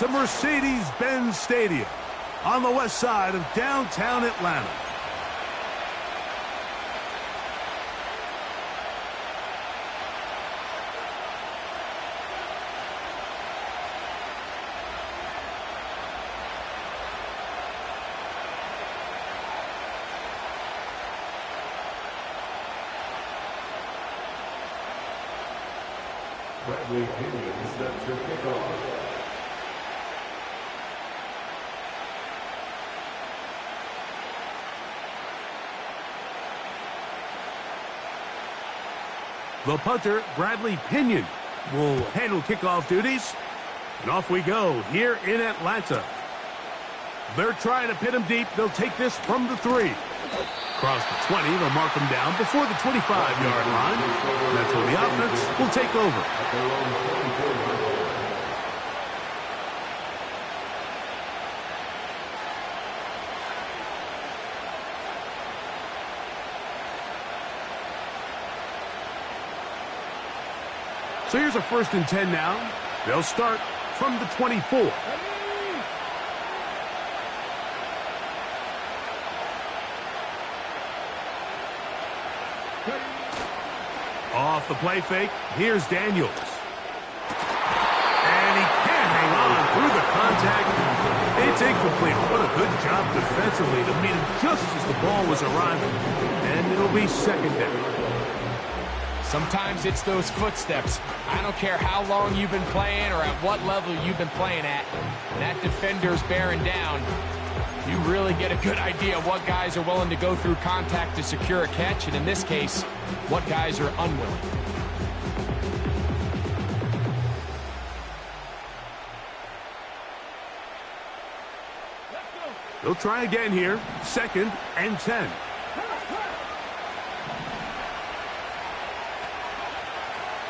to Mercedes-Benz Stadium on the west side of downtown Atlanta. Bradley Pinion set to kick off. The punter, Bradley Pinion, will handle kickoff duties. And off we go here in Atlanta. They're trying to pin him deep. They'll take this from the 3. Across the 20, they'll mark him down before the 25-yard line. That's where the offense will take over. So here's a 1st and 10 now. They'll start from the 24. Off the play fake, here's Daniels. And he can't hang on through the contact. It's incomplete. What a good job defensively to meet him just as the ball was arriving. And it'll be 2nd down. Sometimes it's those footsteps. I don't care how long you've been playing or at what level you've been playing at. When that defender's bearing down, you really get a good idea of what guys are willing to go through contact to secure a catch, and in this case, what guys are unwilling. They'll try again here. 2nd and 10.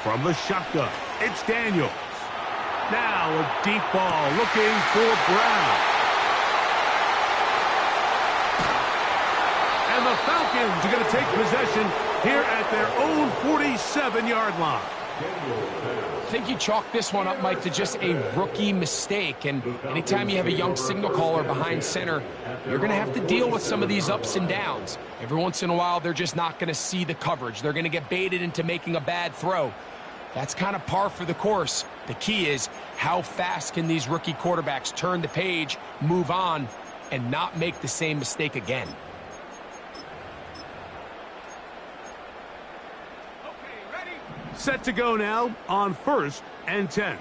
From the shotgun, it's Daniels. Now a deep ball looking for Brown. And the Falcons are going to take possession here at their own 47-yard line. I think you chalk this one up, Mike, to just a rookie mistake. And anytime you have a young signal caller behind center, you're going to have to deal with some of these ups and downs. Every once in a while, they're just not going to see the coverage. They're going to get baited into making a bad throw. That's kind of par for the course. The key is how fast can these rookie quarterbacks turn the page, move on, and not make the same mistake again. Set to go now on 1st and 10.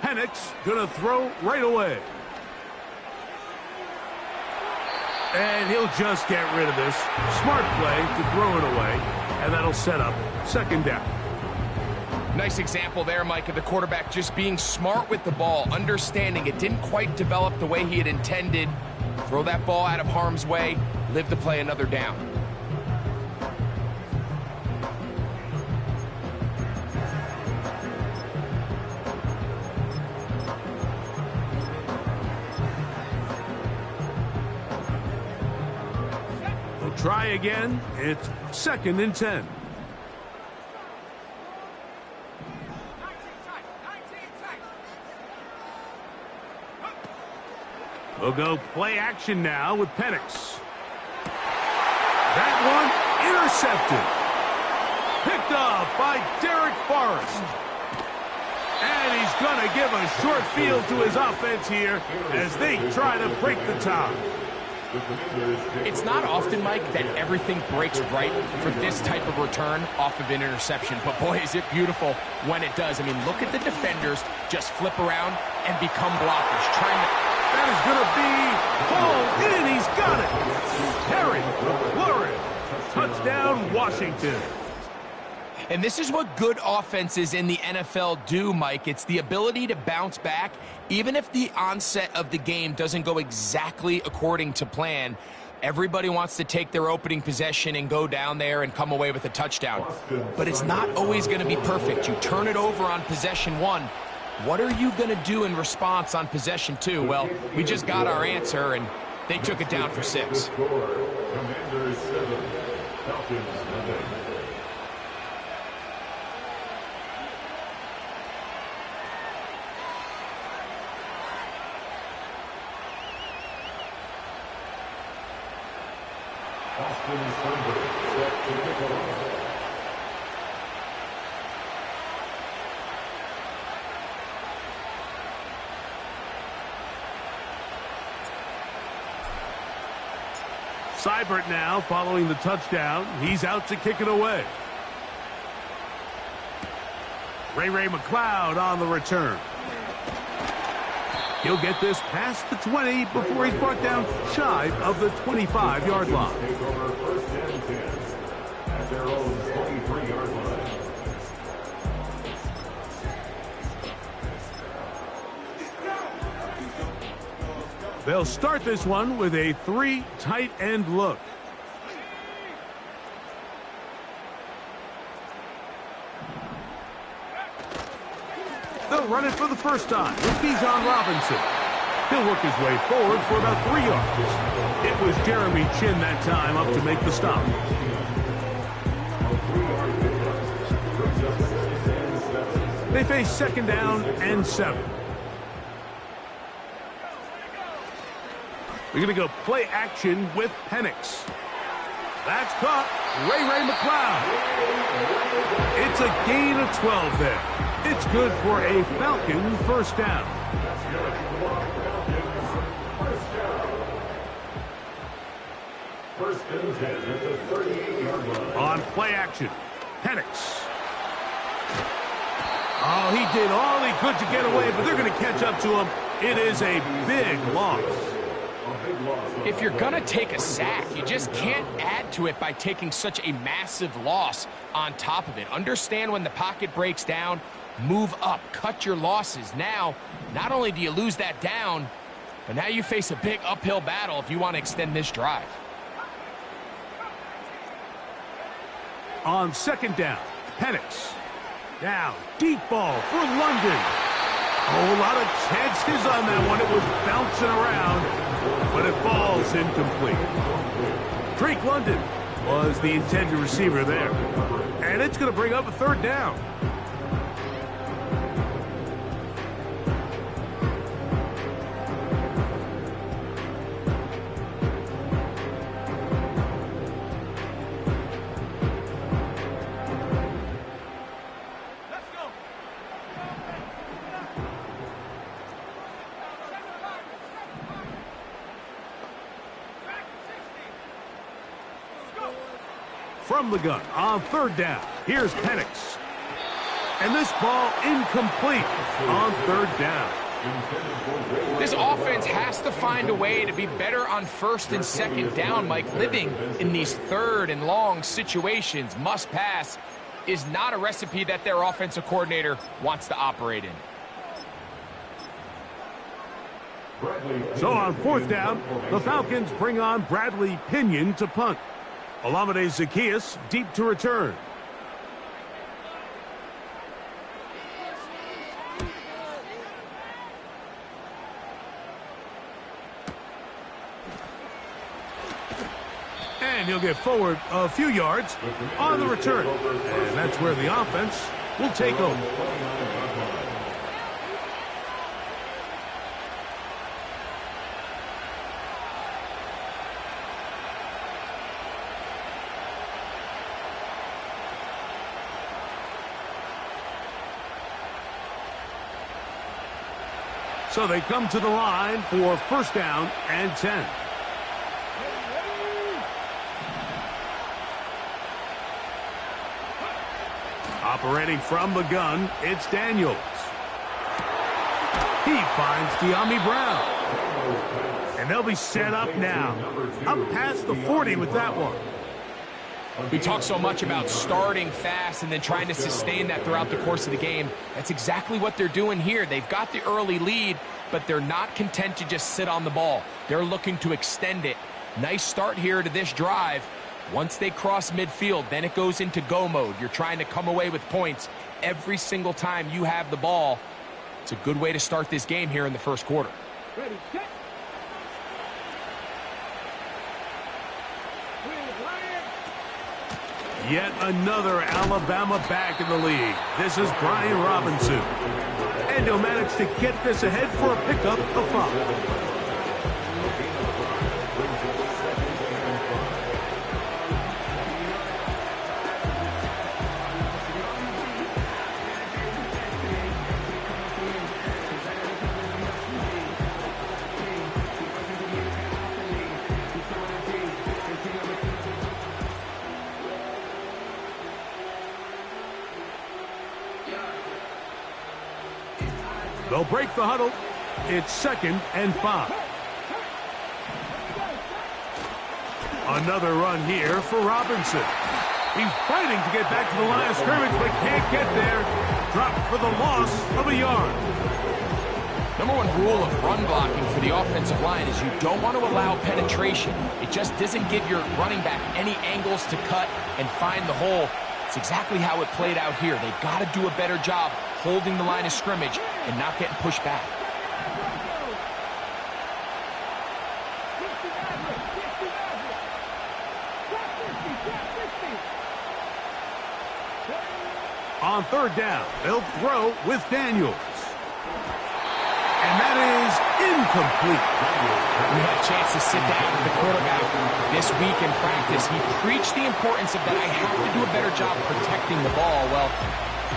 Penix gonna throw right away. And he'll just get rid of this. Smart play to throw it away. And that'll set up 2nd down. Nice example there, Mike, of the quarterback just being smart with the ball, understanding it didn't quite develop the way he had intended. Throw that ball out of harm's way, live to play another down. They'll try again. It's 2nd and 10. We'll go play action now with Penix. That one intercepted. Picked up by Derek Forrest. And he's going to give a short field to his offense here as they try to break the tie. It's not often, Mike, that everything breaks right for this type of return off of an interception. But, boy, is it beautiful when it does. I mean, look at the defenders just flip around and become blockers, trying to... That is going to be hauled in. He's got it. Terry McLaurin. Touchdown, Washington. And this is what good offenses in the NFL do, Mike. It's the ability to bounce back, even if the onset of the game doesn't go exactly according to plan. Everybody wants to take their opening possession and go down there and come away with a touchdown. But it's not always going to be perfect. You turn it over on possession 1. What are you going to do in response on possession 2? Well, we just got our answer, and they took it down for 6. Seibert now following the touchdown. He's out to kick it away. Ray McLeod on the return. He'll get this past the 20 before he's brought down shy of the 25-yard line. Take over first and 10 at their own 23-yard line. They'll start this one with a 3 tight end look. They'll run it for the first time with Bijan Robinson. He'll work his way forward for about 3 yards. It was Jeremy Chin that time up to make the stop. They face second down and 7. They're going to go play action with Penix. That's caught. Ray McLeod. It's a gain of 12 there. It's good for a Falcon first down. First and 10 at the 38-yard line. On play action, Penix. Oh, he did all he could to get away, but they're going to catch up to him. It is a big loss. If you're going to take a sack, you just can't add to it by taking such a massive loss on top of it. Understand when the pocket breaks down, move up, cut your losses. Now, not only do you lose that down, but now you face a big uphill battle if you want to extend this drive. On second down, Penix. Now, deep ball for London. Oh, a lot of chances on that one. It was bouncing around, but it falls incomplete. Drake London was the intended receiver there. And it's going to bring up a third down. From the gun on third down. Here's Penix. And this ball incomplete on third down. This offense has to find a way to be better on first and second down, Mike. Living in these third and long situations, must pass, is not a recipe that their offensive coordinator wants to operate in. So on fourth down, the Falcons bring on Bradley Pinion to punt. Olamide Zaccheaus deep to return. And he'll get forward a few yards on the return. And that's where the offense will take over. So they come to the line for first down and 10. Operating from the gun, it's Daniels. He finds De'Ami Brown. And they'll be set up now. Up past the 40 with that one. We talk so much about starting fast and then trying to sustain that throughout the course of the game. That's exactly what they're doing here. They've got the early lead, but they're not content to just sit on the ball. They're looking to extend it. Nice start here to this drive. Once they cross midfield, then it goes into go mode. You're trying to come away with points every single time you have the ball. It's a good way to start this game here in the first quarter. Ready, set. Yet another Alabama back in the league. This is Brian Robinson. And he'll manage to get this ahead for a pickup of 5. They'll break the huddle. It's 2nd and 5. Another run here for Robinson. He's fighting to get back to the line of scrimmage, but can't get there. Dropped for the loss of a yard. Number one rule of run blocking for the offensive line is you don't want to allow penetration. It just doesn't give your running back any angles to cut and find the hole. It's exactly how it played out here. They've got to do a better job holding the line of scrimmage and not getting pushed back. On 3rd down, they'll throw with Daniels. And that is incomplete. We had a chance to sit down with the quarterback this week in practice. He preached the importance of that I have to do a better job protecting the ball. Well,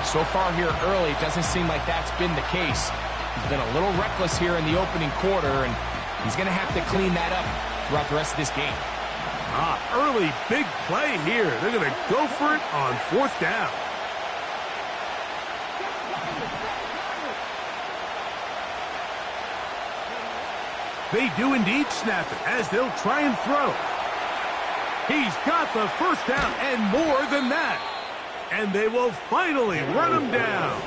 so far here early, it doesn't seem like that's been the case. He's been a little reckless here in the opening quarter, and he's going to have to clean that up throughout the rest of this game. Early big play here. They're going to go for it on 4th down. They do indeed snap it as they'll try and throw. He's got the 1st down and more than that. And they will finally run him down.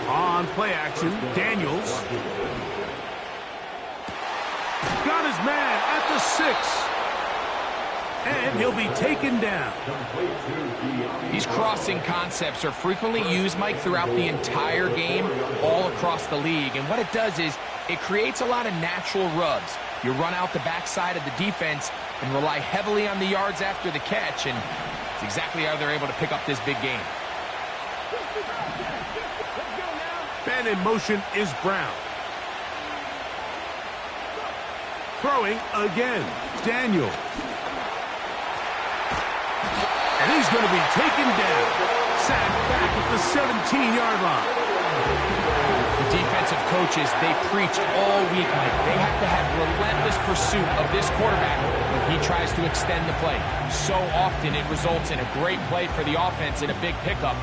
On play action, Daniels. Got his man at the 6. And he'll be taken down. These crossing concepts are frequently used, Mike, throughout the entire game, all across the league. And what it does is it creates a lot of natural rubs. You run out the backside of the defense and rely heavily on the yards after the catch, and it's exactly how they're able to pick up this big game. Man in motion is Brown. Throwing again, Daniel. And he's going to be taken down. Sacked back at the 17-yard line. The defensive coaches, they preach all week, Mike. They have to have relentless pursuit of this quarterback when he tries to extend the play. So often it results in a great play for the offense and a big pickup.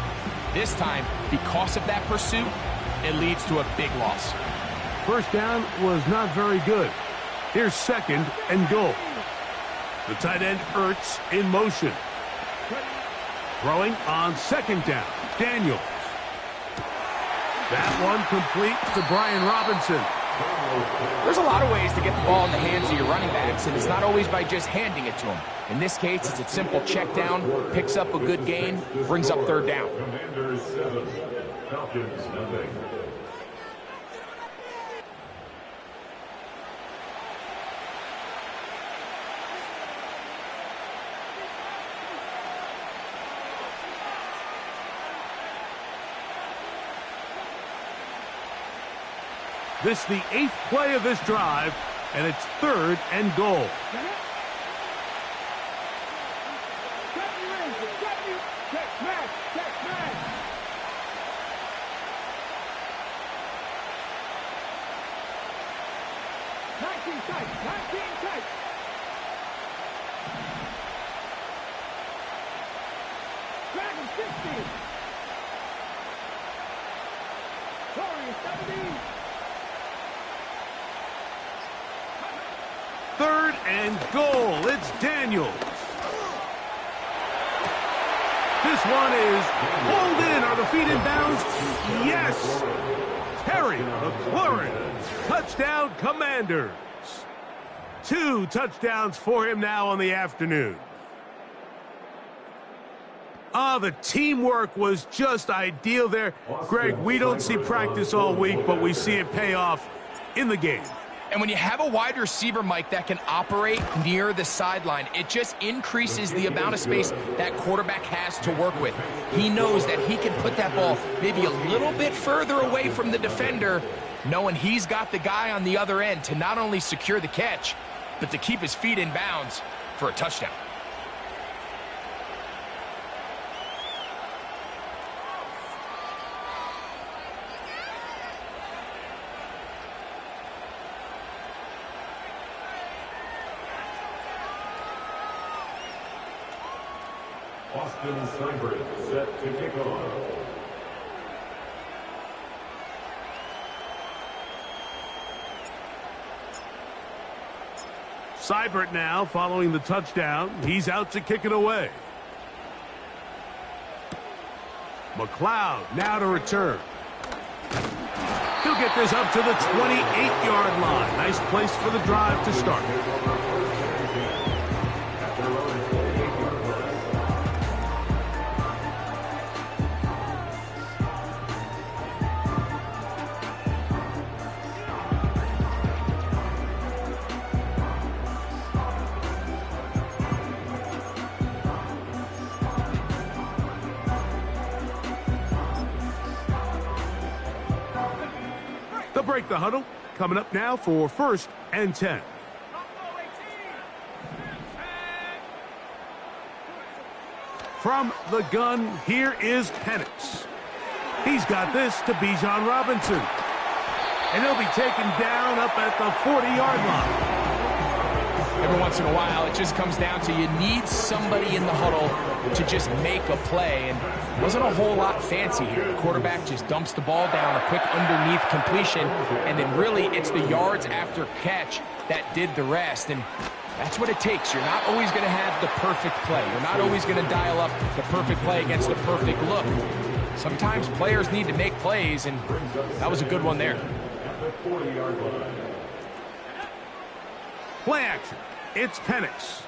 This time, because of that pursuit, it leads to a big loss. 1st down was not very good. Here's 2nd and goal. The tight end Ertz in motion. Throwing on 2nd down, Daniels. That one complete to Brian Robinson. There's a lot of ways to get the ball in the hands of your running backs, and it's not always by just handing it to them. In this case, it's a simple check down, picks up a good gain, brings up 3rd down. Commanders 7, Falcons nothing. This is the 8th play of this drive, and it's 3rd and goal. Third and goal. It's Daniels. This one is pulled in. Are the feet in bounds? Yes. Terry McLaurin. Touchdown, Commanders. 2 touchdowns for him now on the afternoon. The teamwork was just ideal there. Greg, we don't see practice all week, but we see it pay off in the game. And when you have a wide receiver, Mike, that can operate near the sideline, it just increases the amount of space that quarterback has to work with. He knows that he can put that ball maybe a little bit further away from the defender, knowing he's got the guy on the other end to not only secure the catch, but to keep his feet in bounds for a touchdown. Austin Seibert set to kick off. Seibert now following the touchdown. He's out to kick it away. McLeod now to return. He'll get this up to the 28-yard line. Nice place for the drive to start. Break the huddle. Coming up now for 1st and 10. From the gun, here is Penix. He's got this to Bijan Robinson. And he'll be taken down up at the 40-yard line. Every once in a while, it just comes down to you need somebody in the huddle to just make a play. And it wasn't a whole lot fancy here. The quarterback just dumps the ball down, a quick underneath completion, and then really it's the yards after catch that did the rest. And that's what it takes. You're not always going to have the perfect play. You're not always going to dial up the perfect play against the perfect look. Sometimes players need to make plays, and that was a good one there. Play action. It's Penix.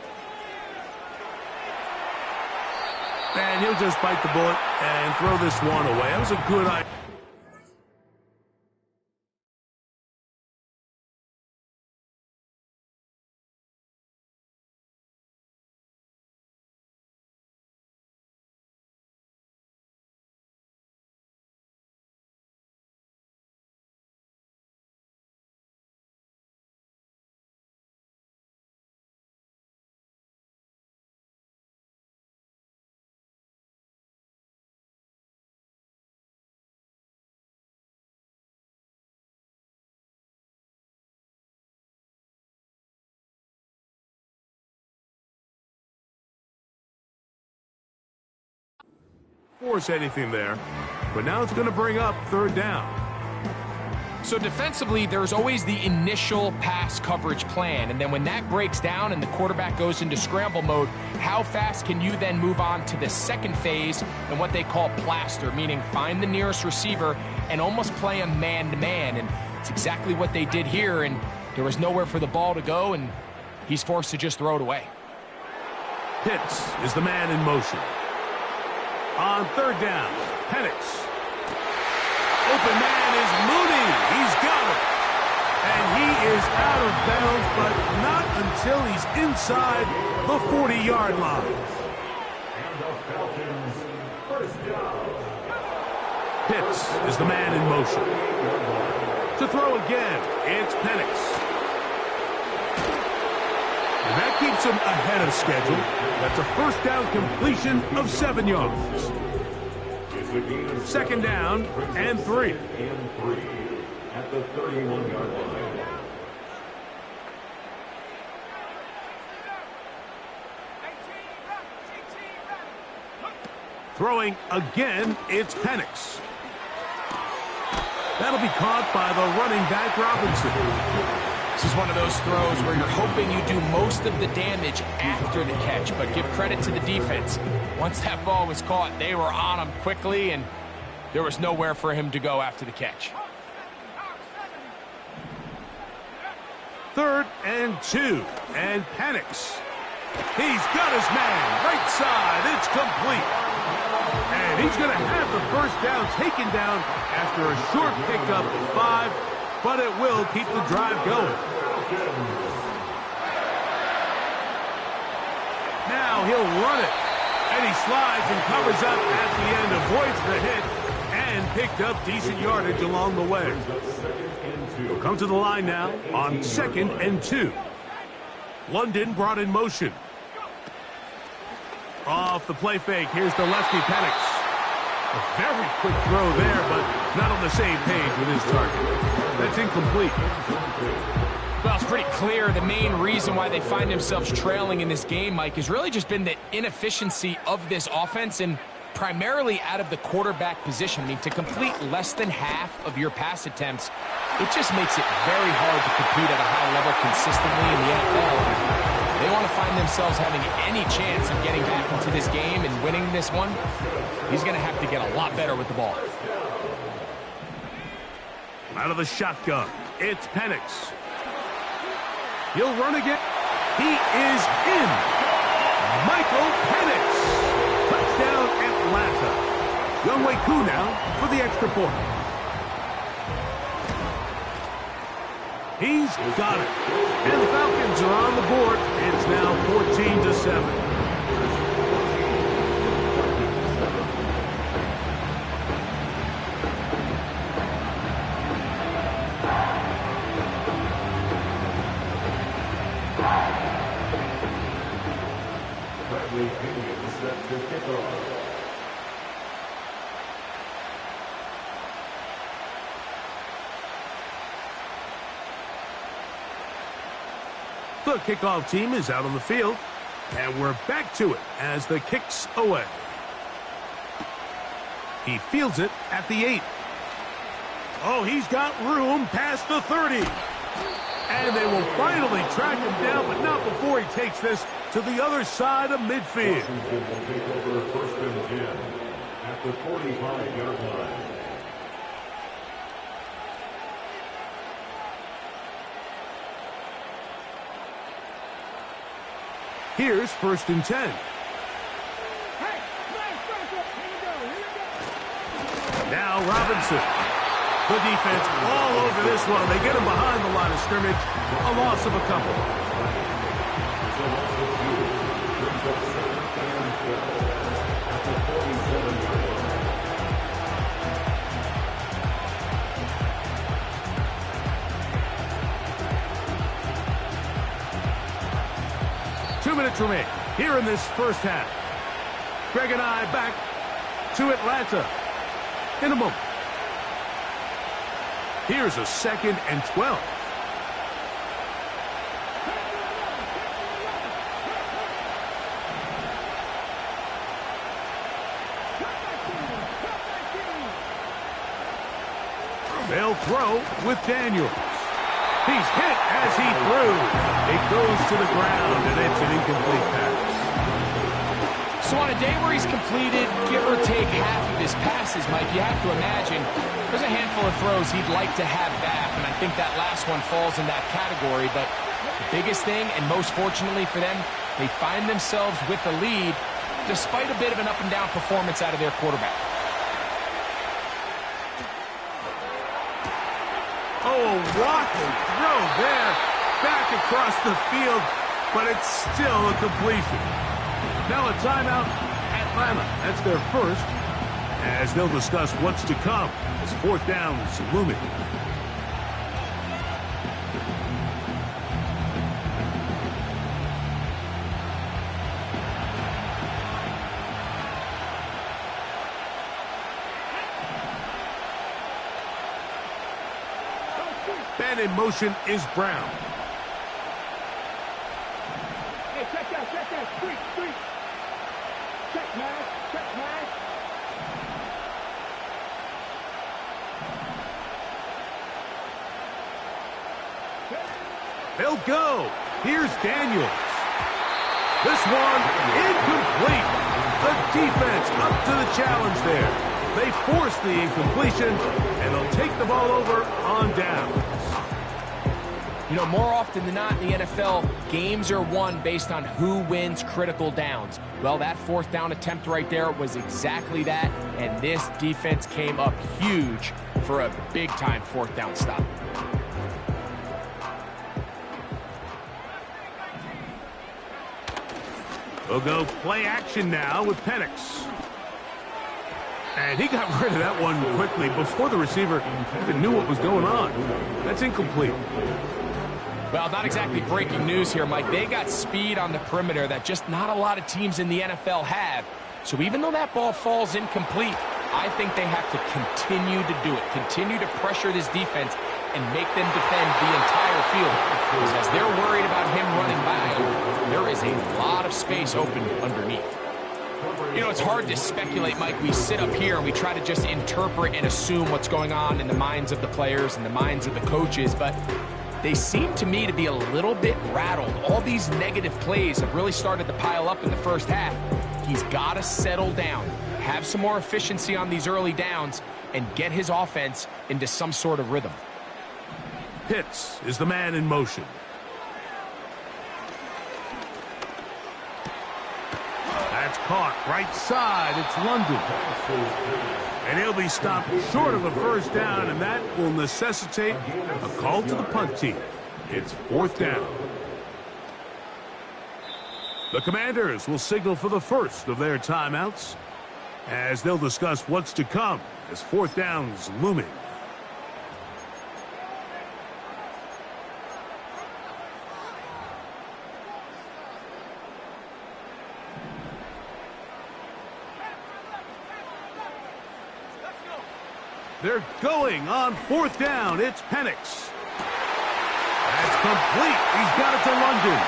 And he'll just bite the bullet and throw this one away. That was a good idea. Force anything there, but now it's going to bring up 3rd down. So defensively, there's always the initial pass coverage plan, and then when that breaks down and the quarterback goes into scramble mode, how fast can you then move on to the second phase and what they call plaster, meaning find the nearest receiver and almost play a man-to-man, and it's exactly what they did here, and there was nowhere for the ball to go, and he's forced to just throw it away. Pitts is the man in motion. On 3rd down, Penix. Open man is Mooney. He's got it. And he is out of bounds, but not until he's inside the 40-yard line. And the Falcons, 1st down. Pitts is the man in motion. To throw again, it's Penix. And that keeps him ahead of schedule. That's a 1st down completion of 7 yards. 2nd down and 3. At the 31-yard line. Throwing again, it's Penix. That'll be caught by the running back Robinson. This is one of those throws where you're hoping you do most of the damage after the catch, but give credit to the defense. Once that ball was caught, they were on him quickly, and there was nowhere for him to go after the catch. 3rd and 2, and Penix. He's got his man, right side, it's complete. And he's going to have the 1st down taken down after a short pickup of 5. but it will keep the drive going. Now he'll run it, and he slides and covers up at the end, avoids the hit, and picked up decent yardage along the way. He'll come to the line now on 2nd and 2. London brought in motion. Off the play fake, here's the lefty Penix. A very quick throw there, but not on the same page with his target. That's incomplete. Well, it's pretty clear the main reason why they find themselves trailing in this game, Mike, has really just been the inefficiency of this offense and primarily out of the quarterback position. I mean, to complete less than half of your pass attempts, it just makes it very hard to compete at a high level consistently in the NFL. They want to find themselves having any chance of getting back into this game and winning this one. He's going to have to get a lot better with the ball. Out of the shotgun, it's Penix. He'll run again. He is in. Michael Penix. Touchdown, Atlanta. Younghoe Koo now for the extra point. He's got it. And the Falcons are on the board. It's now 14-7. Bradley Pinion set to kick off. The kickoff team is out on the field, and we're back to it as the kick's away. He fields it at the 8. Oh, he's got room past the 30. And they will finally track him down, but not before he takes this to the other side of midfield. Washington will take over 1st and 10 at the 45-yard line. Here's 1st and 10. Now Robinson. The defense all over this one. They get him behind the line of scrimmage. A loss of a couple. 2 minutes remain here in this first half. Greg and I back to Atlanta in a moment. Here's a 2nd and 12. They'll throw with Daniels. He's hit as he threw. It goes to the ground, and it's an incomplete pass. So on a day where he's completed, give or take half of his passes, Mike, you have to imagine there's a handful of throws he'd like to have back, and I think that last one falls in that category. But the biggest thing, and most fortunately for them, they find themselves with a lead despite a bit of an up-and-down performance out of their quarterback. Oh, a walking throw there, back across the field, but it's still a completion. Now a timeout, Atlanta. That's their first, as they'll discuss what's to come as 4th down is looming. And in motion is Brown. Hey, check that, street. Check, man. They'll go. Here's Daniels. This one incomplete. The defense up to the challenge there. They force the incompletion, and they'll take the ball over on downs. You know, more often than not in the NFL, games are won based on who wins critical downs. Well, that 4th down attempt right there was exactly that, and this defense came up huge for a big-time 4th down stop. We'll go play action now with Penix. And he got rid of that one quickly before the receiver even knew what was going on. That's incomplete. Well, not exactly breaking news here, Mike. They got speed on the perimeter that just not a lot of teams in the NFL have. So even though that ball falls incomplete, I think they have to continue to do it. Continue to pressure this defense and make them defend the entire field. Because as they're worried about him running by, there is a lot of space open underneath. You know, it's hard to speculate, Mike. We sit up here and we try to just interpret and assume what's going on in the minds of the players and the minds of the coaches, but they seem to me to be a little bit rattled. All these negative plays have really started to pile up in the first half. He's got to settle down, have some more efficiency on these early downs, and get his offense into some sort of rhythm. Pitts is the man in motion. That's caught right side. It's London. And he'll be stopped short of a first down, and that will necessitate a call to the punt team. It's 4th down. The Commanders will signal for the first of their timeouts as they'll discuss what's to come as 4th down's looming. They're going on 4th down. It's Penix. That's complete. He's got it to London.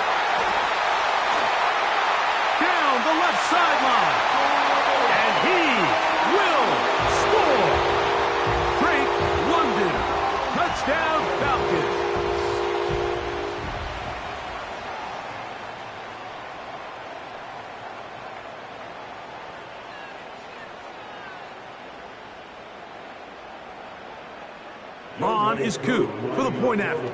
Down the left sideline. And he will score. Drake London. Touchdown Falcons. On is Koo for the point after.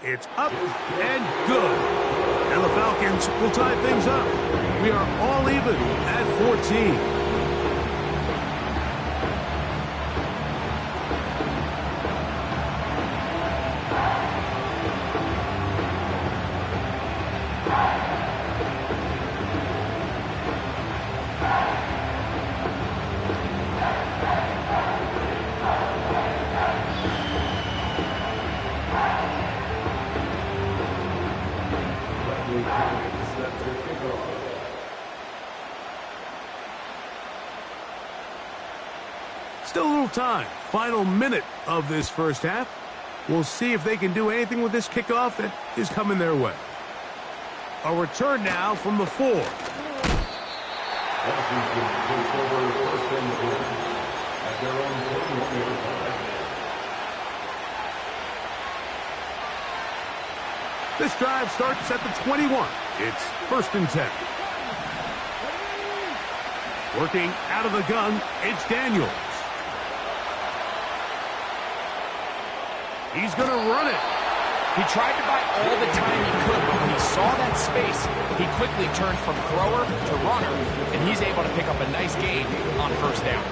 It's up and good. And the Falcons will tie things up. We are all even at 14. Still a little time. Final minute of this first half. We'll see if they can do anything with this kickoff that is coming their way. A return now from the 4. This drive starts at the 21. It's 1st and 10. Working out of the gun, it's Daniels. He's going to run it. He tried to buy all the time he could, but when he saw that space, he quickly turned from thrower to runner, and he's able to pick up a nice gain on 1st down.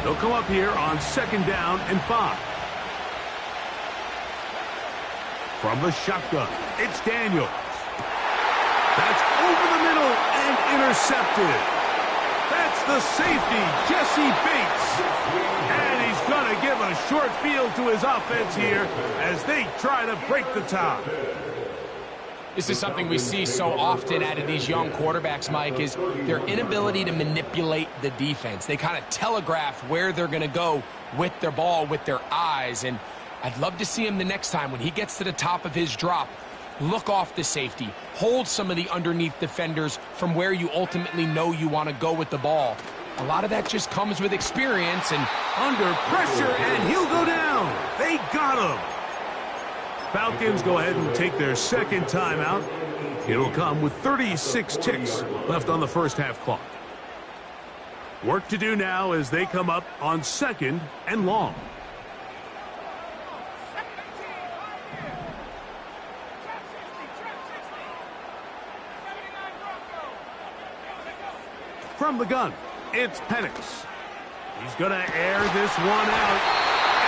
They'll come up here on 2nd down and 5. From the shotgun, it's Daniels. That's over the middle and intercepted. That's the safety, Jesse Bates. And he's going to give a short field to his offense here as they try to break the tie. This is something we see so often out of these young quarterbacks, Mike, is their inability to manipulate the defense. They kind of telegraph where they're going to go with their ball, with their eyes. And I'd love to see him the next time when he gets to the top of his drop. Look off the safety. Hold some of the underneath defenders from where you ultimately know you want to go with the ball. A lot of that just comes with experience and under pressure, and he'll go down. They got him. Falcons go ahead and take their 2nd timeout. It'll come with 36 ticks left on the first half clock. Work to do now as they come up on 2nd and long. From the gun, it's Penix. He's going to air this one out.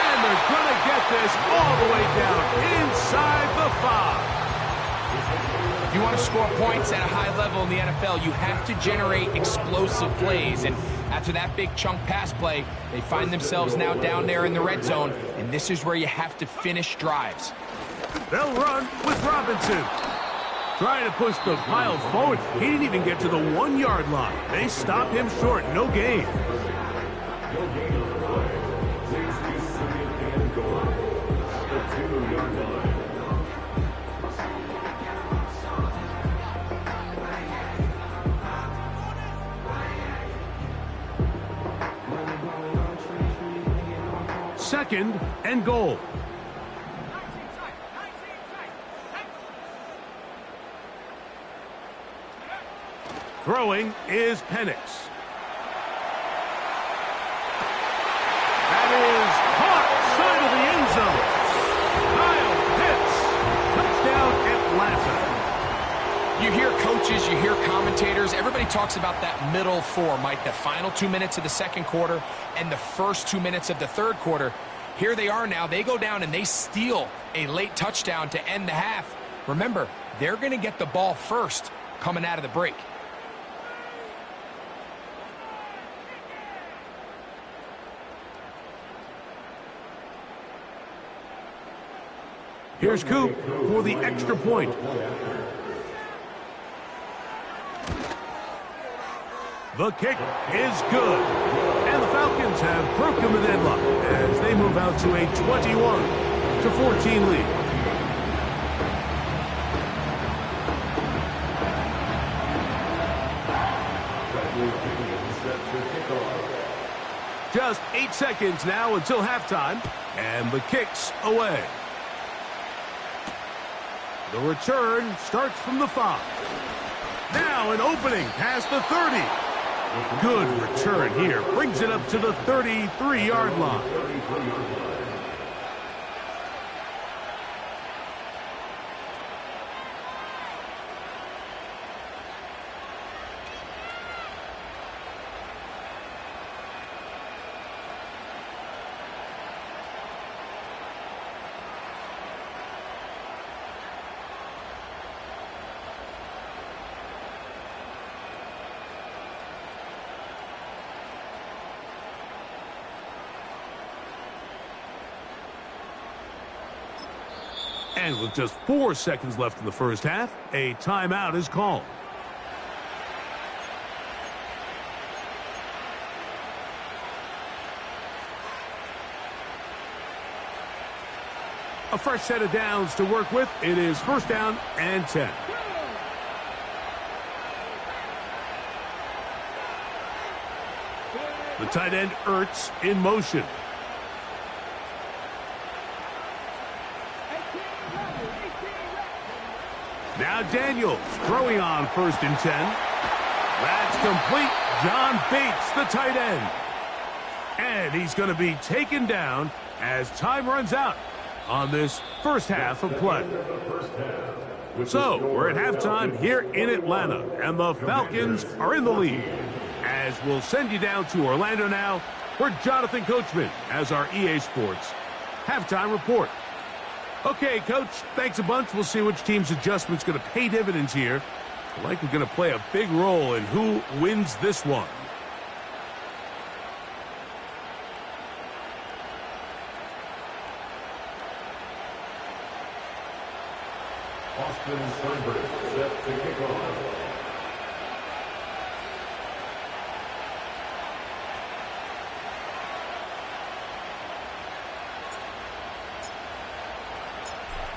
And they're going to get this all the way down inside the 5. If you want to score points at a high level in the NFL, you have to generate explosive plays. And after that big chunk pass play, they find themselves now down there in the red zone. And this is where you have to finish drives. They'll run with Robinson. Trying to push the pile forward. He didn't even get to the 1-yard line. They stop him short. No gain. No gain on the play. Takes the second and goal. The 2-yard line. Second and goal. Throwing is Penix. That is caught side of the end zone. Kyle Pitts. Touchdown, Atlanta. You hear coaches, you hear commentators, everybody talks about that middle 4, Mike, the final 2 minutes of the second quarter and the first 2 minutes of the third quarter. Here they are now. They go down and they steal a late touchdown to end the half. Remember, they're going to get the ball first coming out of the break. Here's Coop for the extra point. The kick is good. And the Falcons have broken the deadlock as they move out to a 21-14 lead. Just 8 seconds now until halftime, and the kick's away. The return starts from the 5. Now an opening past the 30. Good return here. Brings it up to the 33-yard line. And with just 4 seconds left in the first half, a timeout is called. A fresh set of downs to work with. It is first down and 10. The tight end Ertz in motion. Now Daniels throwing on first and 10. That's complete. John Bates, the tight end. And he's going to be taken down as time runs out on this first half of play. So we're at halftime here in Atlanta, and the Falcons are in the lead. As we'll send you down to Orlando now, where Jonathan Coachman has our EA Sports halftime report. Okay, Coach, thanks a bunch. We'll see which team's adjustment's going to pay dividends here. Likely going to play a big role in who wins this one. Austin Steinberg set to kick off.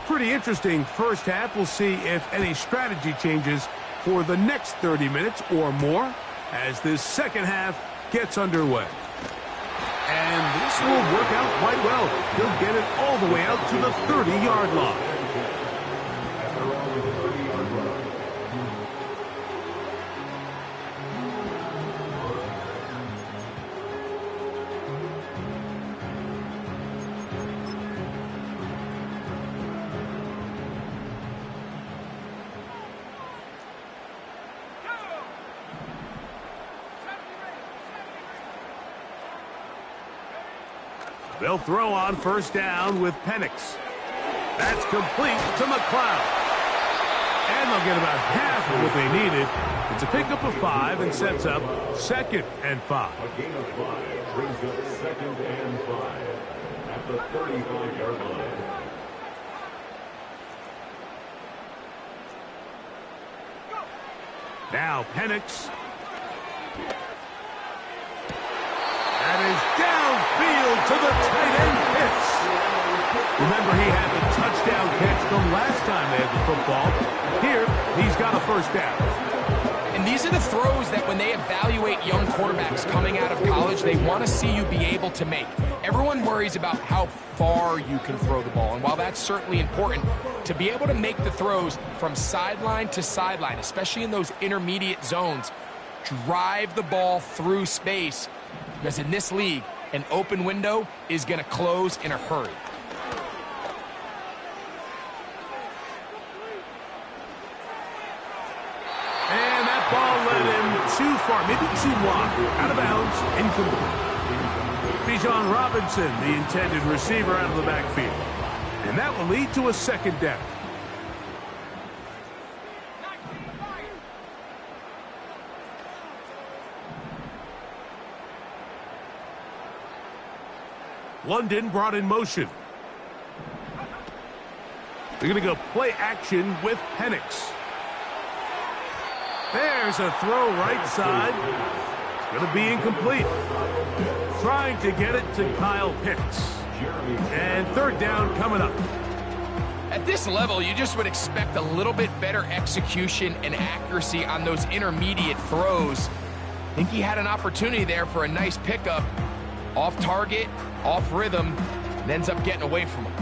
Pretty interesting first half. We'll see if any strategy changes for the next 30 minutes or more as this second half gets underway. And this will work out quite well. He'll get it all the way out to the 30-yard line. They'll throw on first down with Penix. That's complete to McLeod. And they'll get about half of what they needed. It's a pickup of 5 and sets up 2nd and 5. A gain of 5 brings up 2nd and 5 at the 35-yard line. Now Penix. That is downfield to the tight end Pitts. Remember, he had the touchdown catch the last time they had the football. Here, he's got a first down. And these are the throws that when they evaluate young quarterbacks coming out of college, they want to see you be able to make. Everyone worries about how far you can throw the ball. And while that's certainly important, to be able to make the throws from sideline to sideline, especially in those intermediate zones, drive the ball through space. Because in this league, an open window is going to close in a hurry. And that ball led him too far, maybe too wide. Out of bounds, incomplete. Bijan Robinson, the intended receiver, out of the backfield. And that will lead to a 2nd down. London brought in motion. They're going to go play action with Penix. There's a throw right side. It's going to be incomplete. Trying to get it to Kyle Pitts. And 3rd down coming up. At this level, you just would expect a little bit better execution and accuracy on those intermediate throws. I think he had an opportunity there for a nice pickup. Off target, off rhythm, and ends up getting away from him.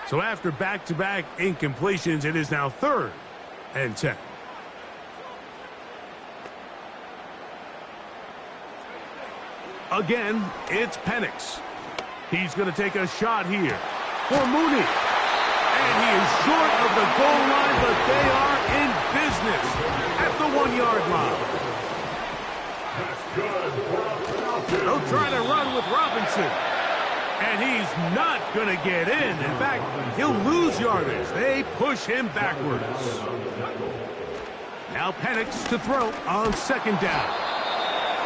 So after back-to-back incompletions, it is now 3rd and 10. Again, it's Penix. He's going to take a shot here for Mooney. And he is short of the goal line, but they are in business at the 1-yard line. That's good. They'll try to run with Robinson. And he's not going to get in. In fact, he'll lose yardage. They push him backwards. Now Penix to throw on 2nd down.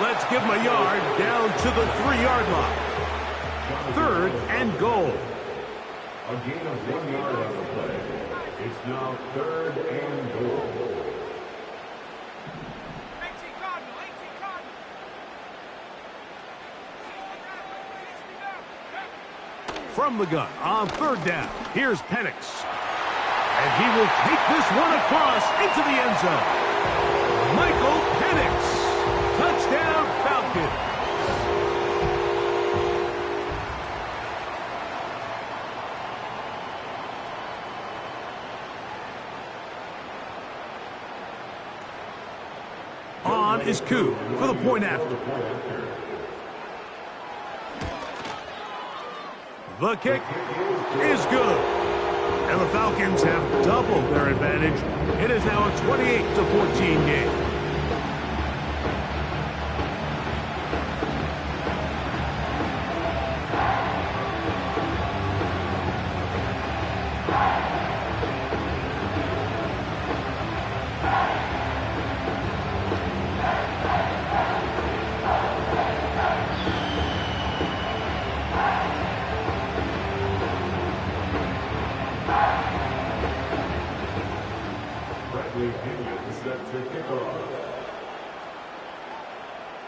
Let's give him a yard down to the 3-yard line. 3rd and goal. A gain of 1 yard on the play. It's now 3rd and goal. From the gun on 3rd down, here's Penix. And he will take this one across into the end zone. Michael Penix. Touchdown, Falcons. On is Koo for the point after. The kick is good. And the Falcons have doubled their advantage. It is now a 28-14 game.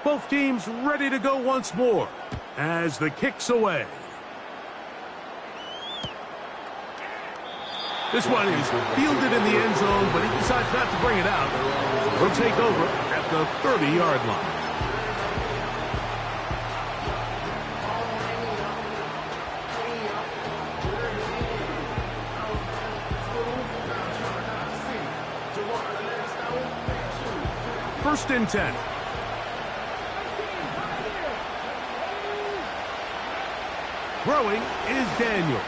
Both teams ready to go once more as the kick's away. This one is fielded in the end zone, but he decides not to bring it out. He'll take over at the 30-yard line. First and 10. Throwing is Daniels.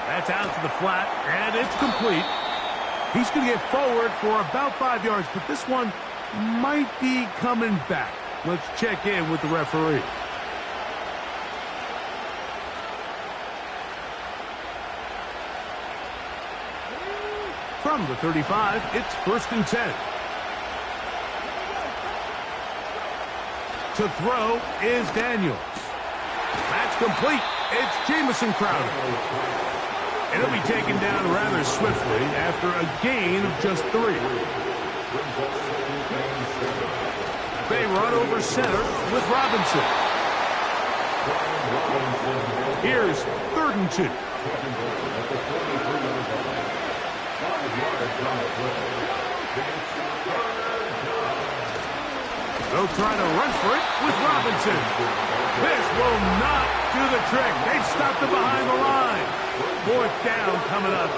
That's out to the flat, and it's complete. He's going to get forward for about 5 yards, but this one might be coming back. Let's check in with the referee. From the 35, it's 1st and 10. To throw is Daniels. That's complete. It's Jamison Crowder. And he'll be taken down rather swiftly after a gain of just 3. They run over center with Robinson. Here's 3rd and 2. They'll try to run for it with Robinson. This will not do the trick. They've stopped it behind the line. 4th down coming up.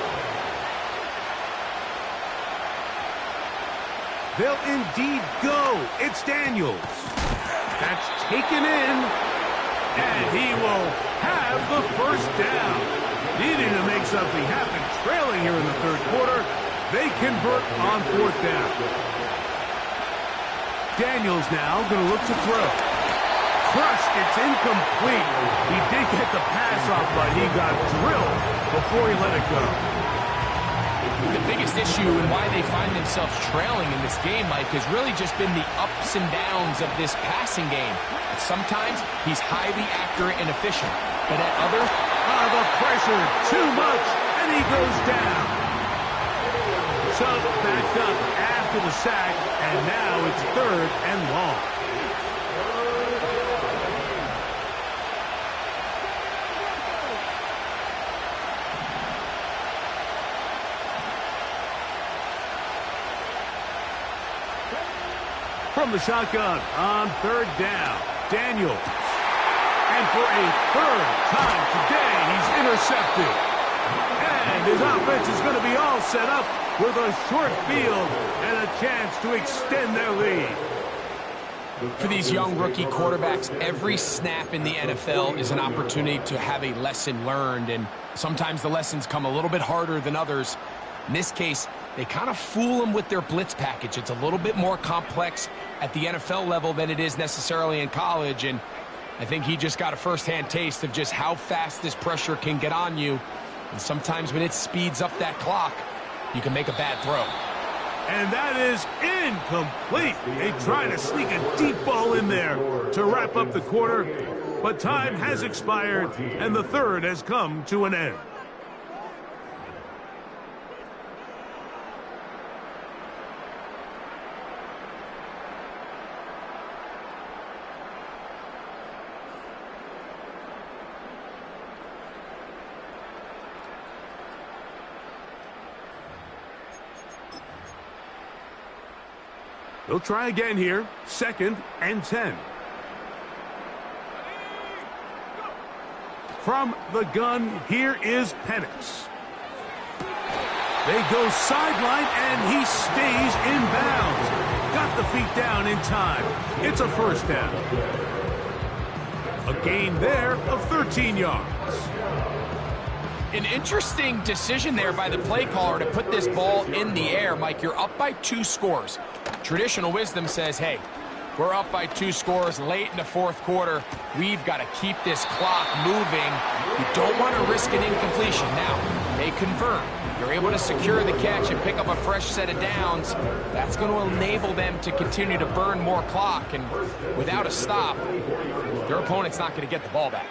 They'll indeed go. It's Daniels. That's taken in. And he will have the 1st down. Needing to make something happen. Trailing here in the 3rd quarter. They convert on 4th down. Daniels now going to look to throw. Crushed. It's incomplete. He did get the pass off, but he got drilled before he let it go. The biggest issue and why they find themselves trailing in this game, Mike, has really just been the ups and downs of this passing game. Sometimes he's highly accurate and efficient, but at others... the pressure, too much, and he goes down. So backed up after the sack, and now it's 3rd and long. From the shotgun on 3rd down, Daniels. And for a 3rd time today, he's intercepted. And his offense is going to be all set up with a short field and a chance to extend their lead. For these young rookie quarterbacks, every snap in the NFL is an opportunity to have a lesson learned, and sometimes the lessons come a little bit harder than others. In this case, they kind of fool them with their blitz package. It's a little bit more complex at the NFL level than it is necessarily in college, and I think he just got a first-hand taste of just how fast this pressure can get on you. And sometimes when it speeds up that clock, you can make a bad throw. And that is incomplete. They try to sneak a deep ball in there to wrap up the quarter, but time has expired, and the 3rd has come to an end. They'll try again here. 2nd and 10. From the gun, here is Penix. They go sideline, and he stays in bounds. Got the feet down in time. It's a 1st down. A gain there of 13 yards. An interesting decision there by the play caller to put this ball in the air. Mike, you're up by 2 scores. Traditional wisdom says, hey, we're up by 2 scores late in the 4th quarter. We've got to keep this clock moving. You don't want to risk an incompletion. Now, they convert. You're able to secure the catch and pick up a fresh set of downs. That's going to enable them to continue to burn more clock. And without a stop, their opponent's not going to get the ball back.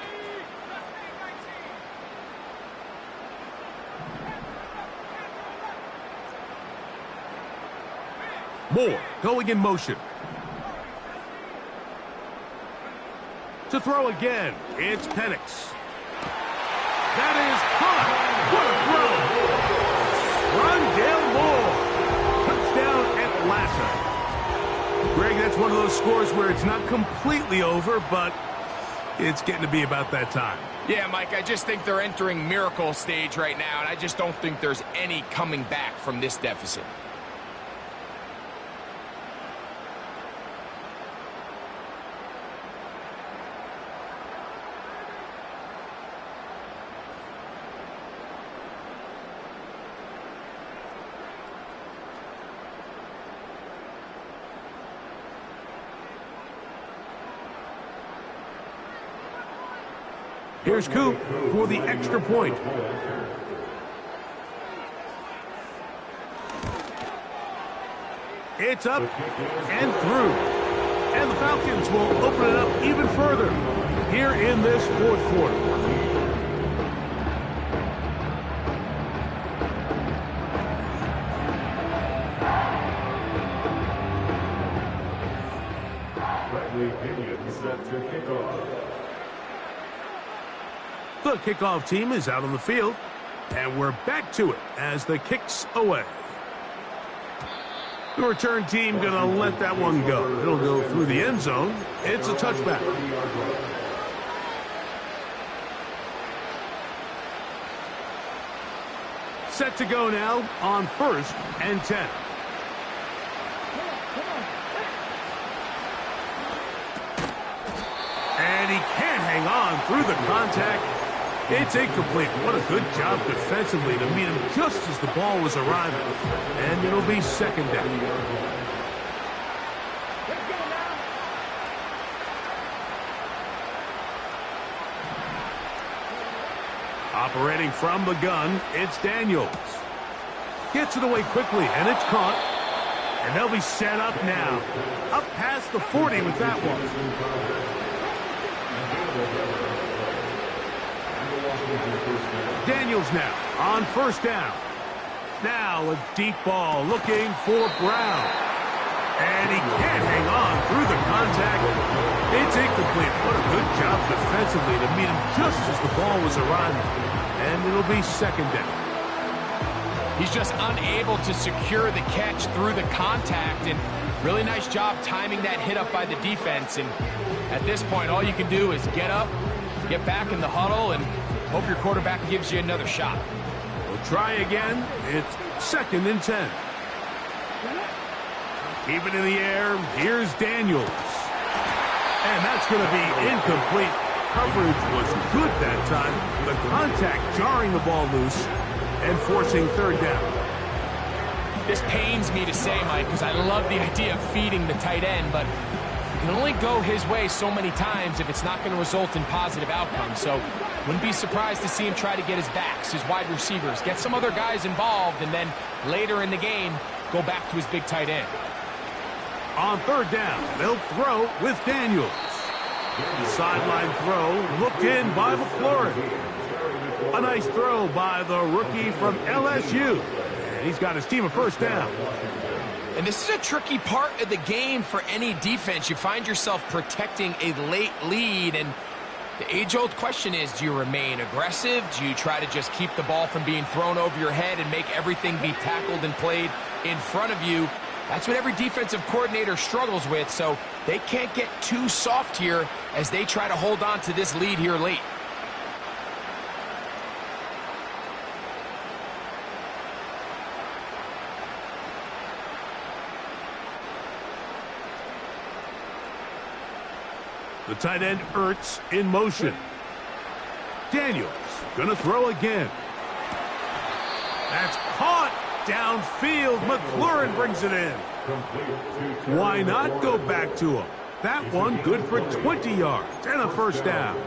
Moore going in motion. To throw again, it's Penix. That is hot. What a throw. Rondale Moore. Touchdown, Atlanta. Greg, that's one of those scores where it's not completely over, but it's getting to be about that time. Yeah, Mike, I just think they're entering miracle stage right now, and I just don't think there's any coming back from this deficit. Here's Coop for the extra point. It's up and through. And the Falcons will open it up even further here in this fourth quarter. Bradley Pinion set to kick off. The kickoff team is out on the field, and we're back to it as the kick's away. The return team going to let that one go. It'll go through the end zone. It's a touchback. Set to go now on 1st and 10. And he can't hang on through the contact. It's incomplete. What a good job defensively to meet him just as the ball was arriving. And it'll be second down. Operating from the gun, it's Daniels. Gets it away quickly, and it's caught. And they'll be set up now. Up past the 40 with that one. Daniels now on 1st down. Now a deep ball looking for Brown. And he can't hang on through the contact. It's incomplete. What a good job defensively to meet him just as the ball was arriving. And it'll be second down. He's just unable to secure the catch through the contact, and really nice job timing that hit up by the defense. And at this point, all you can do is get up, get back in the huddle, and hope your quarterback gives you another shot. We'll try again. It's 2nd and 10. Keep it in the air. Here's Daniels. And that's going to be incomplete. Coverage was good that time. The contact jarring the ball loose and forcing 3rd down. This pains me to say, Mike, because I love the idea of feeding the tight end, but you can only go his way so many times if it's not going to result in positive outcomes. So wouldn't be surprised to see him try to get his backs, his wide receivers, get some other guys involved, and then later in the game, go back to his big tight end. On 3rd down, they'll throw with Daniels. The sideline throw looked in by McLaurin. A nice throw by the rookie from LSU. And he's got his team a 1st down. And this is a tricky part of the game for any defense. You find yourself protecting a late lead, and the age-old question is, do you remain aggressive? Do you try to just keep the ball from being thrown over your head and make everything be tackled and played in front of you? That's what every defensive coordinator struggles with, so they can't get too soft here as they try to hold on to this lead here late. The tight end Ertz in motion. Daniels gonna throw again. That's caught downfield. McLaurin brings it in. Why not go back to him? That one good for 20 yards and a 1st down.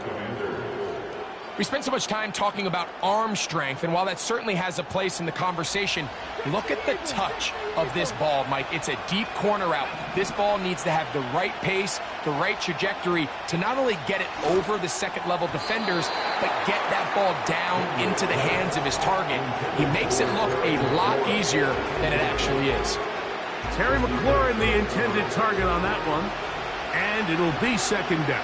We spent so much time talking about arm strength, and while that certainly has a place in the conversation, look at the touch of this ball, Mike. It's a deep corner route. This ball needs to have the right pace, the right trajectory to not only get it over the second-level defenders, but get that ball down into the hands of his target. He makes it look a lot easier than it actually is. Terry McLaurin, the intended target on that one, and it'll be 2nd down.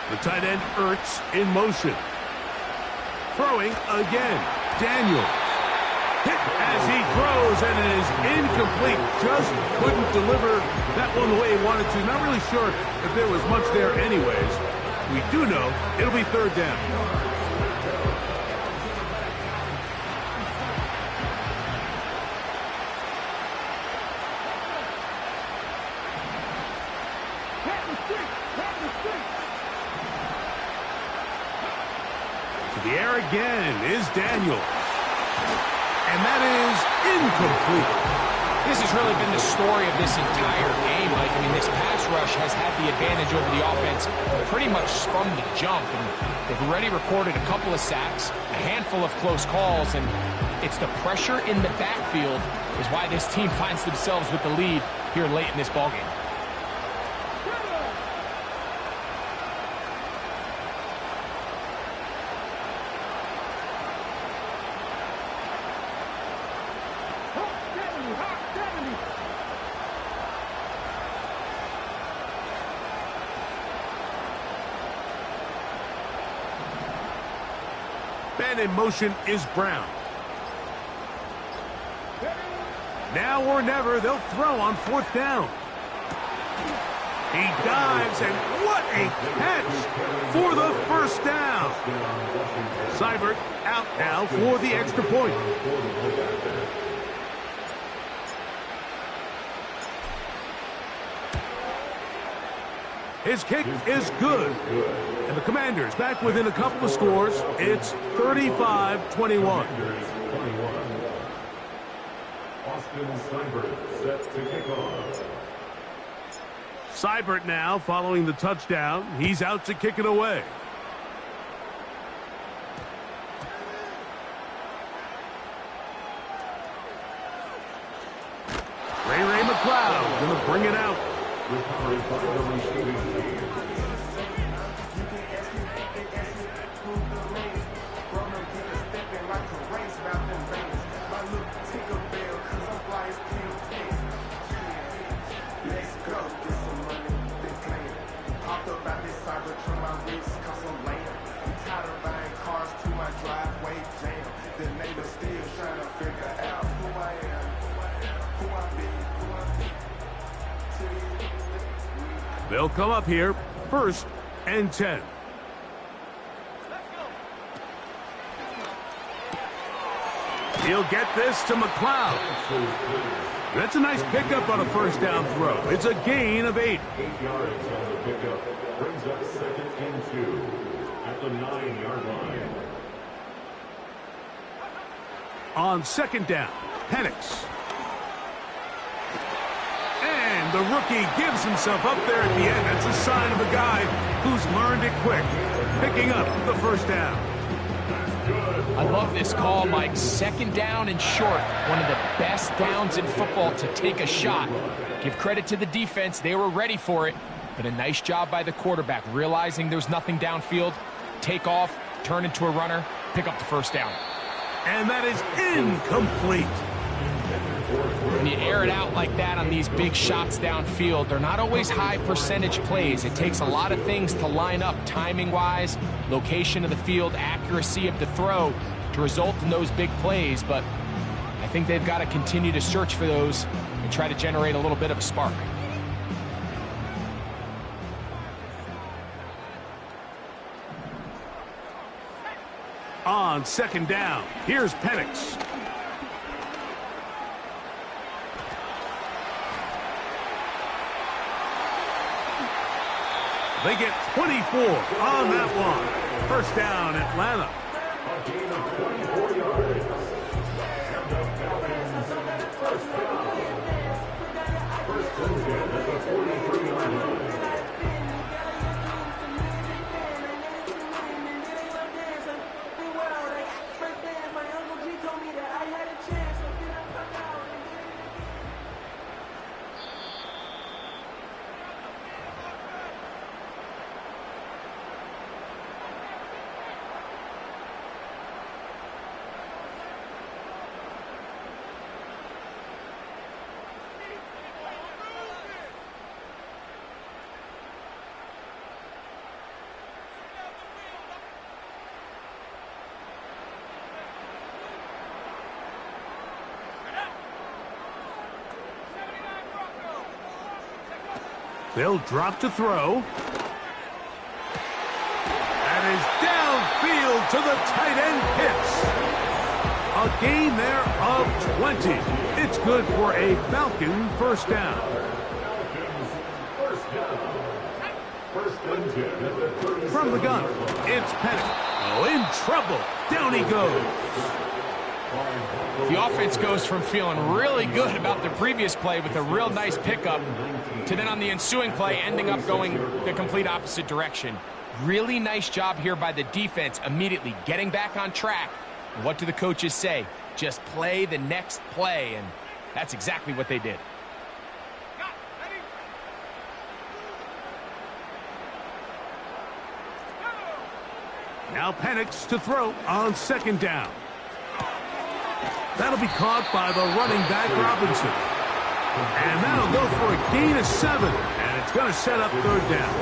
The tight end Ertz in motion. Throwing again. Daniels. Hit as he throws, and it is incomplete. Just couldn't deliver that one the way he wanted to. Not really sure if there was much there anyways. We do know it'll be 3rd down. The air again is Daniels. And that is incomplete. This has really been the story of this entire game, Mike. I mean, this pass rush has had the advantage over the offense pretty much from the jump. And they've already recorded a couple of sacks, a handful of close calls, and it's the pressure in the backfield is why this team finds themselves with the lead here late in this ballgame. Man in motion is Brown. Now or never, they'll throw on 4th down. He dives, and what a catch for the first down. Seibert out now for the extra point. His kick is good. And the Commanders back within a couple of scores. It's 35-21. Austin Seibert set to kick off. Seibert now following the touchdown. He's out to kick it away. Ray McLeod going to bring it out. Recovered by the receiving team. They'll come up here, 1st and 10. He'll get this to McLeod. That's a nice pickup on a first down throw. It's a gain of 8. 8 yards on the pickup. Brings up 2nd and 2 at the 9-yard line. On 2nd down, Penix. And the rookie gives himself up there at the end. That's a sign of a guy who's learned it quick, picking up the first down. I love this call, Mike. 2nd down and short. One of the best downs in football to take a shot. Give credit to the defense. They were ready for it. But a nice job by the quarterback, realizing there's nothing downfield. Take off, turn into a runner, pick up the first down. And that is incomplete. When you air it out like that on these big shots downfield, they're not always high percentage plays. It takes a lot of things to line up timing-wise, location of the field, accuracy of the throw to result in those big plays. But I think they've got to continue to search for those and try to generate a little bit of a spark. On 2nd down, here's Penix. They get 24 on that one. First down, Atlanta. A gain of 24 yards. And the Falcons first down. 1st and 10 at the 43-yard line. They'll drop to throw. That is downfield to the tight end Pitts. A gain there of 20. It's good for a Falcon first down. Falcons first down. 1st and 10 at the 37. From the gun, it's Penix. Oh, in trouble. Down he goes. The offense goes from feeling really good about the previous play with a real nice pickup to then on the ensuing play ending up going the complete opposite direction. Really nice job here by the defense immediately getting back on track. And what do the coaches say? Just play the next play, and that's exactly what they did. Now Penix to throw on second down. That'll be caught by the running back Robinson. And that'll go for a gain of 7. And it's going to set up third down.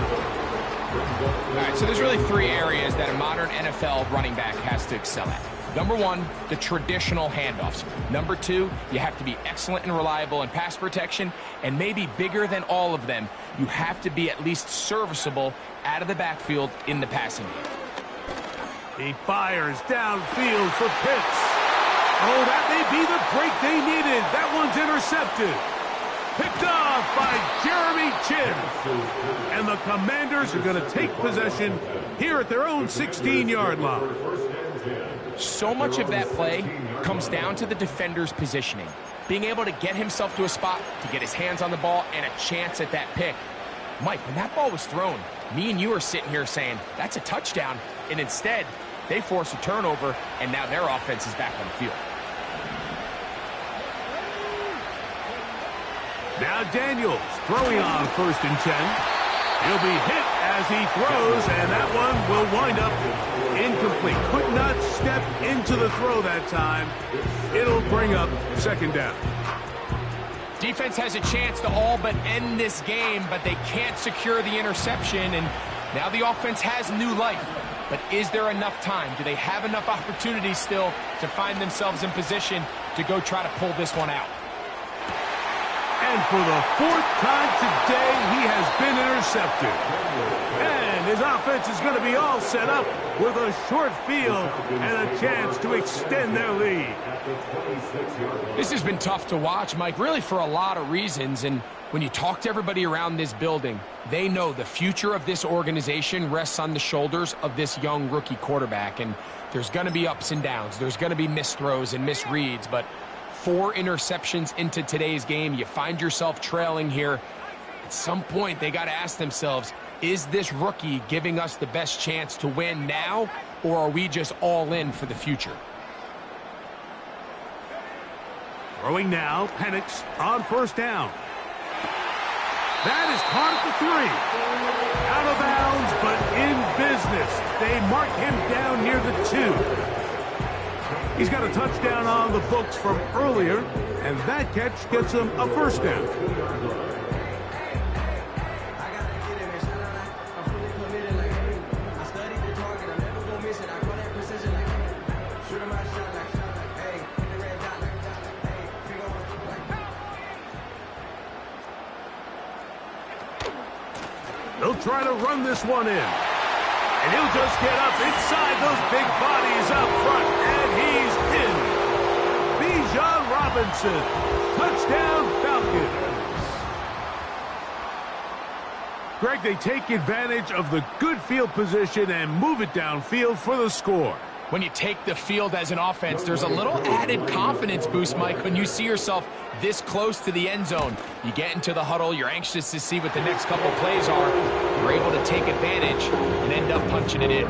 All right, so there's really 3 areas that a modern NFL running back has to excel at. Number 1, the traditional handoffs. Number 2, you have to be excellent and reliable in pass protection. And maybe bigger than all of them, you have to be at least serviceable out of the backfield in the passing game. He fires downfield for Pitts. Oh, that may be the break they needed. That one's intercepted. Picked off by Jeremy Chinn. And the Commanders are going to take possession here at their own 16-yard line. So much of that play comes down to the defender's positioning. Being able to get himself to a spot, to get his hands on the ball, and a chance at that pick. Mike, when that ball was thrown, me and you are sitting here saying, that's a touchdown. And instead, they force a turnover, and now their offense is back on the field. Now Daniels throwing on 1st and 10. He'll be hit as he throws, and that one will wind up incomplete. Could not step into the throw that time. It'll bring up second down. Defense has a chance to all but end this game, but they can't secure the interception, and now the offense has new life. But is there enough time? Do they have enough opportunities still to find themselves in position to go try to pull this one out? And for the 4th time today, he has been intercepted. And his offense is going to be all set up with a short field and a chance to extend their lead. This has been tough to watch, Mike, really for a lot of reasons. And when you talk to everybody around this building, they know the future of this organization rests on the shoulders of this young rookie quarterback. And there's going to be ups and downs. There's going to be missed throws and misreads. But 4 interceptions into today's game, you find yourself trailing here. At some point, they got to ask themselves, is this rookie giving us the best chance to win now, or are we just all in for the future? Throwing now, Penix on 1st down. That is caught at the 3. Out of bounds, but in business. They mark him down near the 2. He's got a touchdown on the books from earlier, and that catch gets him a 1st down. They'll try to run this one in. And he'll just get up inside those big bodies up front. And he's in. Bijan Robinson. Touchdown Falcons. Greg, they take advantage of the good field position and move it downfield for the score. When you take the field as an offense, there's a little added confidence boost, Mike, when you see yourself this close to the end zone. You get into the huddle, you're anxious to see what the next couple plays are. You're able to take advantage and end up punching it in.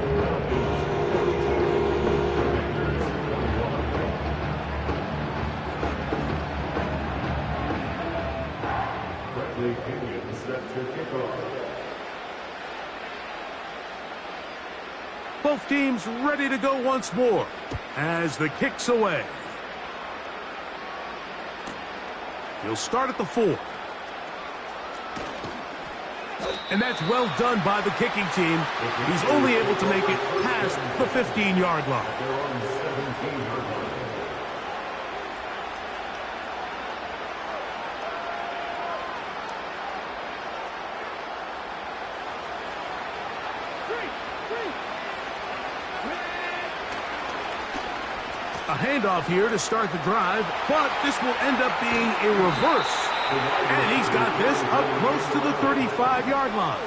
Both teams ready to go once more as the kick's away. He'll start at the 4. And that's well done by the kicking team. He's only able to make it past the 15-yard line. A handoff here to start the drive, but this will end up being a reverse. And he's got this up close to the 35-yard line.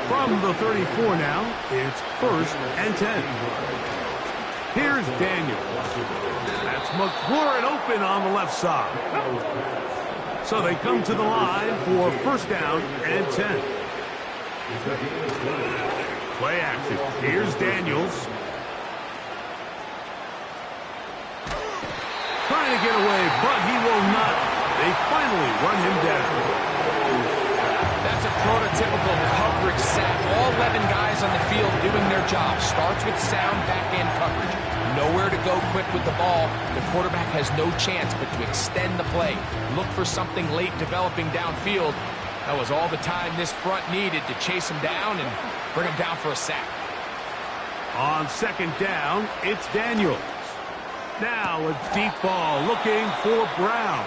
From the 34 now, it's 1st and 10. Here's Daniels. That's McLaurin open on the left side. So they come to the line for first down and 10. Play action. Here's Daniels. Trying to get away, but he will not. They finally run him down. That's a prototypical coverage sack. All 11 guys on the field doing their job. Starts with sound back-end coverage. Nowhere to go quick with the ball. The quarterback has no chance but to extend the play. Look for something late developing downfield. That was all the time this front needed to chase him down and bring him down for a sack. On second down, it's Daniels. Now a deep ball looking for Brown.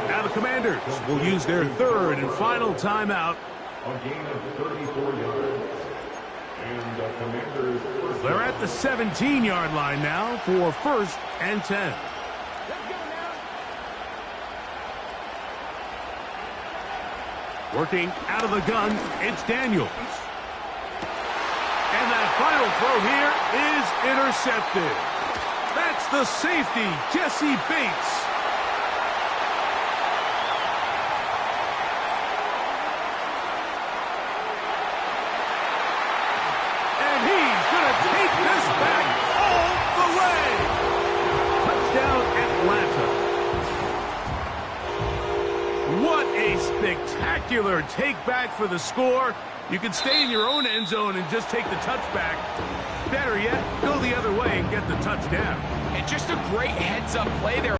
Now the Commanders will use their third and final timeout. A gain of 34 yards. And the Commanders. They're at the 17-yard line now for first and 10. Working out of the gun, it's Daniels. And that final throw here is intercepted. That's the safety, Jesse Bates. And he's going to take this back all the way. Touchdown, Atlanta. What a spectacular take back for the score. You can stay in your own end zone and just take the touchback. Better yet, go the other way and get the touchdown. And just a great heads-up play there.